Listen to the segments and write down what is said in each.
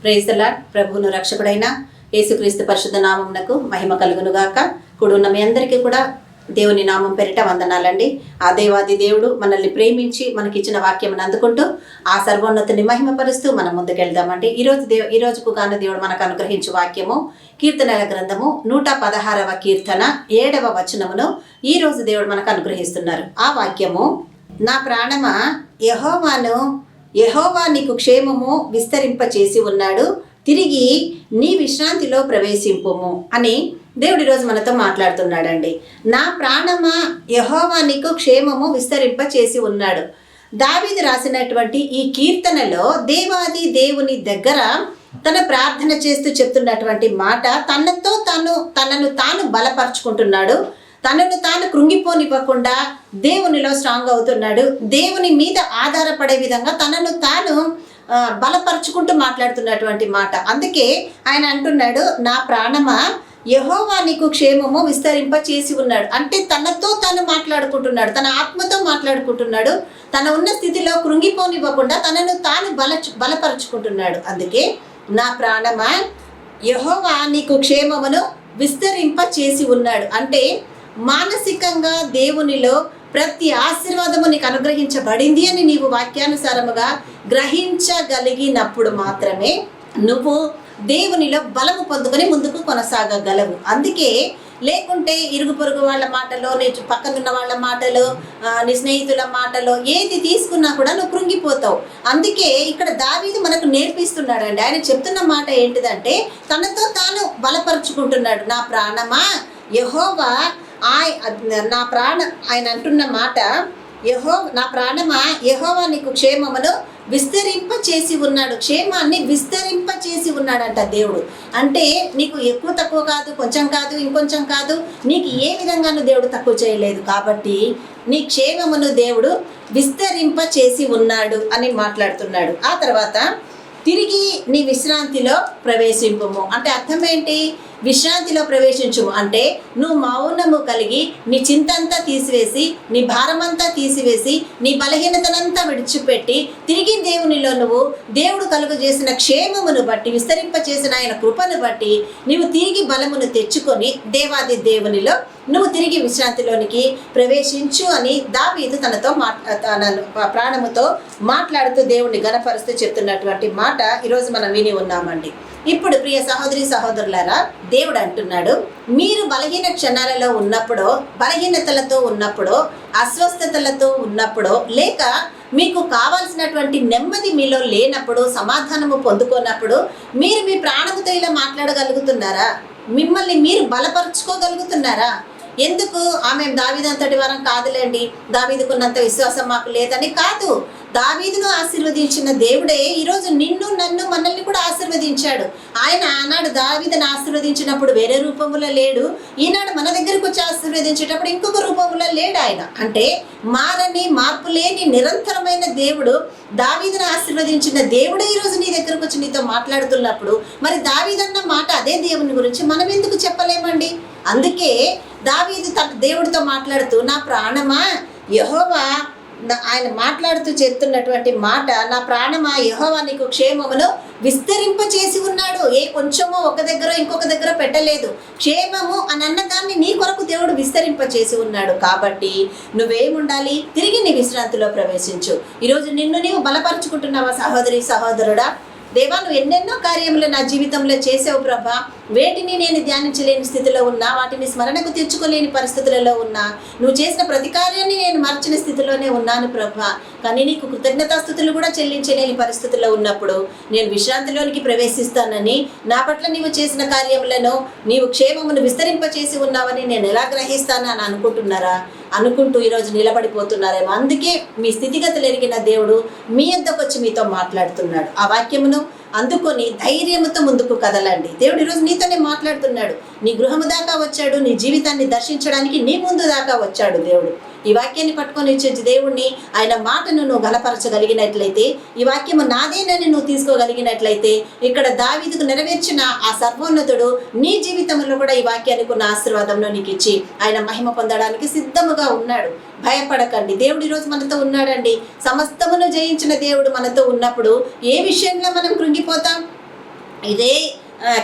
Praise the lord. ప్రభువును రక్షకుడైన యేసుక్రీస్తు పరిశుద్ధ నామమునకు మహిమ కలుగును గాక. కూడున్న మీ అందరికీ కూడా దేవుని నామం పేరిట వందనాలండి. ఆ దేవాది దేవుడు మనల్ని ప్రేమించి మనకిచ్చిన వాక్యమును అందుకుంటూ ఆ సర్వోన్నతిని మహిమపరుస్తూ మనం ముందుకెళ్దామండి. ఈ రోజుకు గాను దేవుడు మనకు అనుగ్రహించు వాక్యము కీర్తనల గ్రంథము 116వ కీర్తన 7వ వచనమును ఈ రోజు దేవుడు మనకు అనుగ్రహిస్తున్నారు. ఆ వాక్యము, నా ప్రాణమా యెహోవా నీకు క్షేమము విస్తరింపచేసి ఉన్నాడు, తిరిగి నీ విశ్రాంతిలో ప్రవేశింపుము అని దేవుడు ఈరోజు మనతో మాట్లాడుతున్నాడండి. నా ప్రాణమా యెహోవా నీకు క్షేమము విస్తరింపచేసి ఉన్నాడు. దావీదు రాసినటువంటి ఈ కీర్తనలో దేవాది దేవుని దగ్గర తన ప్రార్థన చేస్తూ చెప్తున్నటువంటి మాట, తనను తాను బలపరుచుకుంటున్నాడు. తనను తాను కృంగిపోనివ్వకుండా దేవునిలో స్ట్రాంగ్ అవుతున్నాడు. దేవుని మీద ఆధారపడే విధంగా తనను తాను బలపరుచుకుంటూ మాట్లాడుతున్నటువంటి మాట. అందుకే ఆయన అంటున్నాడు, నా ప్రాణమా యెహోవా నీకు క్షేమము విస్తరింప చేసి ఉన్నాడు. అంటే తనతో తాను మాట్లాడుకుంటున్నాడు, తన ఆత్మతో మాట్లాడుకుంటున్నాడు. తన ఉన్న స్థితిలో కృంగిపోనివ్వకుండా తనను తాను బలపరుచుకుంటున్నాడు. అందుకే నా ప్రాణమా యెహోవా నీకు క్షేమమును విస్తరింప చేసి ఉన్నాడు. అంటే మానసికంగా దేవునిలో ప్రతి ఆశీర్వాదము నీకు అనుగ్రహించబడింది అని నీవు వాక్యానుసారముగా గ్రహించగలిగినప్పుడు మాత్రమే నువ్వు దేవునిలో బలము పొందుకొని ముందుకు కొనసాగగలవు. అందుకే లేకుంటే ఇరుగు పొరుగు వాళ్ళ మాటలో, నీ పక్కనున్న వాళ్ళ మాటలో, నీ స్నేహితుల మాటలో ఏది తీసుకున్నా కూడా నువ్వు కృంగిపోతావు. అందుకే ఇక్కడ దావీదు మనకు నేర్పిస్తున్నాడండి. ఆయన చెప్తున్న మాట ఏంటిదంటే తనతో తాను బలపరుచుకుంటున్నాడు. నా ప్రాణమా యెహోవా ఆయన అంటున్న మాట, నా ప్రాణమా యెహోవా నీకు క్షేమమును విస్తరింప చేసి ఉన్నాడు. క్షేమాన్ని విస్తరింప చేసి ఉన్నాడంట దేవుడు. అంటే నీకు ఎక్కువ తక్కువ కాదు, కొంచెం కాదు, ఇంకొంచెం కాదు, నీకు ఏ విధంగానూ దేవుడు తక్కువ చేయలేదు. కాబట్టి నీ క్షేమమును దేవుడు విస్తరింప చేసి ఉన్నాడు అని మాట్లాడుతున్నాడు. ఆ తర్వాత తిరిగి నీ విశ్రాంతిలో ప్రవేశింపుము అంటే అర్థం ఏంటి? విశ్రాంతిలో ప్రవేశించుము అంటే నువ్వు మౌనము కలిగి నీ చింతంతా తీసివేసి, నీ భారమంతా తీసివేసి, నీ బలహీనతనంతా విడిచిపెట్టి తిరిగి దేవునిలో నువ్వు దేవుడు కలుగు చేసిన క్షేమమును బట్టి, విస్తరింప చేసిన ఆయన కృపను బట్టి నువ్వు తిరిగి బలమును తెచ్చుకొని దేవాది దేవునిలో నువ్వు తిరిగి విశ్రాంతిలోనికి ప్రవేశించు అని దావీదు తన ప్రాణముతో మాట్లాడుతూ దేవుణ్ణి గణపరుస్తూ చెప్తున్నటువంటి మాట ఈరోజు మనం విని ఉన్నామండి. ఇప్పుడు ప్రియ సహోదరి సహోదరులారా, దేవుడు అంటున్నాడు, మీరు బలహీన క్షణాలలో ఉన్నప్పుడో, బలహీనతలతో ఉన్నప్పుడో, అస్వస్థతలతో ఉన్నప్పుడో, లేక మీకు కావాల్సినటువంటి నెమ్మది మీలో లేనప్పుడు, సమాధానము పొందుకున్నప్పుడు మీరు మీ ప్రాణముతో ఇలా మాట్లాడగలుగుతున్నారా? మిమ్మల్ని మీరు బలపరుచుకోగలుగుతున్నారా? ఎందుకు ఆమె దావీదంతటి వారం కాదులేండి, దావీదుకున్నంత విశ్వాసం మాకు లేదని కాదు. దావీదును ఆశీర్వదించిన దేవుడే ఈరోజు నిన్ను, నన్ను, మనల్ని కూడా ఆశీర్వదించాడు. ఆయన ఆనాడు దావీదును ఆశీర్వదించినప్పుడు వేరే రూపంలో లేడు, ఈనాడు మన దగ్గరకు వచ్చి ఆశీర్వదించేటప్పుడు ఇంకొక రూపంలో లేడు ఆయన. అంటే మార్పు లేని నిరంతరమైన దేవుడు, దావీదును ఆశీర్వదించిన దేవుడే ఈరోజు నీ దగ్గరకు వచ్చి నీతో మాట్లాడుతున్నప్పుడు మరి దావీదన్న మాట అదే దేవుని గురించి మనం ఎందుకు చెప్పలేమండి? అందుకే దావీదు తన దేవుడితో మాట్లాడుతూ, నా ప్రాణమా యెహోవా, ఆయన మాట్లాడుతూ చెప్తున్నటువంటి మాట, నా ప్రాణమా యెహోవా నీకు క్షేమమును విస్తరింప చేసి ఉన్నాడు. కొంచెమో ఒక దగ్గర ఇంకొక దగ్గర పెట్టలేదు. క్షేమము అని అన్నదాన్ని నీ కొరకు దేవుడు విస్తరింప చేసి ఉన్నాడు. కాబట్టి నువ్వేముండాలి? తిరిగి నీ విశ్రాంతిలో ప్రవేశించు. ఈరోజు నిన్ను నీవు బలపరుచుకుంటున్నావా సహోదరి సహోదరుడా? దేవా, నువ్వు ఎన్నెన్నో కార్యములు నా జీవితంలో చేసావు ప్రభా, వేటిని నేను ధ్యానించలేని స్థితిలో ఉన్నా, వాటిని స్మరణకు తెచ్చుకోలేని పరిస్థితులలో ఉన్నా, నువ్వు చేసిన ప్రతి కార్యాన్ని నేను మర్చిన స్థితిలోనే ఉన్నాను ప్రభా. కానీ నీకు కృతజ్ఞతాస్థుతులు కూడా చెల్లించలేని పరిస్థితుల్లో ఉన్నప్పుడు నేను విశ్రాంతిలోనికి ప్రవేశిస్తానని, నా పట్ల నీవు చేసిన కార్యములను నీవు క్షేమమును విస్తరింపచేసి ఉన్నావని నేను ఎలా గ్రహిస్తానని అనుకుంటూ ఈరోజు నిలబడిపోతున్నారేమో. అందుకే మీ స్థితిగతులు ఎరిగిన దేవుడు మీ వద్దకు వచ్చి మీతో మాట్లాడుతున్నాడు. ఆ వాక్యమును అందుకొని ధైర్యంతో ముందుకు కదలండి. దేవుడు ఈరోజు నీతోనే మాట్లాడుతున్నాడు. నీ గృహము దాకా వచ్చాడు, నీ జీవితాన్ని దర్శించడానికి నీ ముందు దాకా వచ్చాడు దేవుడు. ఈ వాక్యాన్ని పట్టుకొని వచ్చే దేవుణ్ణి, ఆయన మాటను నువ్వు గలపరచగలిగినట్లయితే, ఈ వాక్యము నాదేనని నువ్వు తీసుకోగలిగినట్లయితే, ఇక్కడ దావీదుకు నెరవేర్చిన ఆ సర్వోన్నతుడు నీ జీవితంలో కూడా ఈ వాక్యానికి ఉన్న ఆశీర్వాదంలో నీకు ఇచ్చి ఆయన మహిమ పొందడానికి సిద్ధముగా ఉన్నాడు. భయపడకండి, దేవుడు ఈరోజు మనతో ఉన్నాడండి. సమస్తమును జయించిన దేవుడు మనతో ఉన్నప్పుడు ఏ విషయంలో మనం కృంగిపోతాం? ఇదే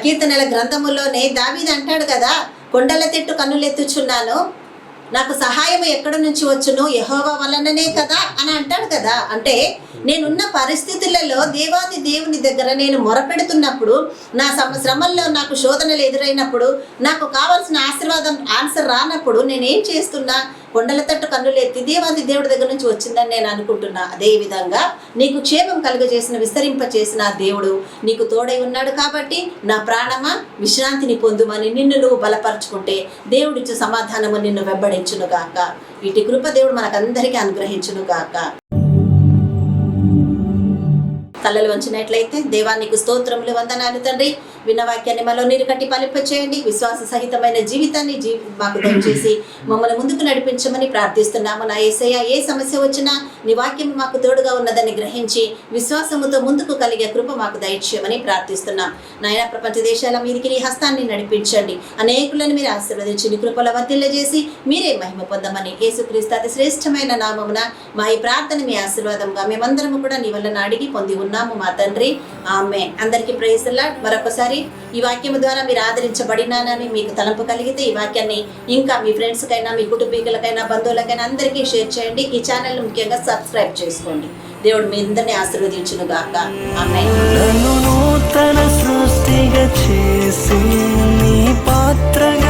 కీర్తనల గ్రంథములోనే దావీదు అంటాడు కదా, కొండల తెట్టు కన్నులెత్తుచున్నాను, నాకు సహాయం ఎక్కడ నుంచి వచ్చును, యెహోవా వలననే కదా అని అంటాడు కదా. అంటే నేనున్న పరిస్థితులలో దేవాది దేవుని దగ్గర నేను మొరపెడుతున్నప్పుడు, నా శ్రమల్లో నాకు శోధనలు ఎదురైనప్పుడు, నాకు కావాల్సిన ఆన్సర్ రానప్పుడు నేనేం చేస్తున్నా, కొండల తట్టు కన్నులు ఎత్తి దేవాది దేవుడి దగ్గర నుంచి వచ్చిందని నేను అనుకుంటున్నా. అదేవిధంగా నీకు క్షేమం కలుగజేసిన, విస్తరింపచేసిన దేవుడు నీకు తోడై ఉన్నాడు. కాబట్టి నా ప్రాణమా విశ్రాంతిని పొందుమని నిన్ను నువ్వు బలపరుచుకుంటే దేవుడిచ్చు సమాధానము నిన్ను వెంబడించును గాక. వీటి కృప దేవుడు మనకందరికీ అనుగ్రహించును గాక. తలలు వంచినట్లయితే, దేవా నీకు స్తోత్రములు, వందనాలు తండ్రి. విన్న వాక్యాన్ని మాలో నీరు కట్టి ఫలింపచేయండి. విశ్వాస సహితమైన జీవితాన్ని మాకు దయచేసి మమ్మల్ని ముందుకు నడిపించమని ప్రార్థిస్తున్నాము. నా యేసయ్య, ఏ సమస్య వచ్చినా నీ వాక్యం మాకు తోడుగా ఉన్నదని గ్రహించి విశ్వాసముతో ముందుకు కలిగే కృప మాకు దయచేయమని ప్రార్థిస్తున్నాం. నాయన, ప్రపంచ దేశాల మీదికి నీ హస్తాన్ని నడిపించండి. అనేకులను మీరు ఆశీర్వదించి నీ కృపల వర్ధిల్లజేసి మీరే మహిమ పొందమని యేసుక్రీస్తు అతి శ్రేష్టమైన నామమున మా ఈ ప్రార్థన మీ ఆశీర్వాదంగా మేమందరము కూడా నీ వలన అడిగి పొంది ఉన్నాము మా తండ్రి. ఆమేన్. అందరికీ ప్రైజ్ ది లార్డ్. మరొకసారి ఈ వాక్యం ద్వారా మీరు ఆదరించబడినానని మీకు తలంపు కలిగితే ఈ వాక్యాన్ని ఇంకా మీ ఫ్రెండ్స్కైనా, మీ కుటుంబీకులకైనా, బంధువులకైనా అందరికీ షేర్ చేయండి. ఈ ఛానల్ని ముఖ్యంగా సబ్స్క్రైబ్ చేసుకోండి. దేవుడు మీ అందరినీ ఆశీర్వదించును గాక. ఆమేన్. నన్ను నూతన సృష్టిగా చేసి నీ పాత్రగా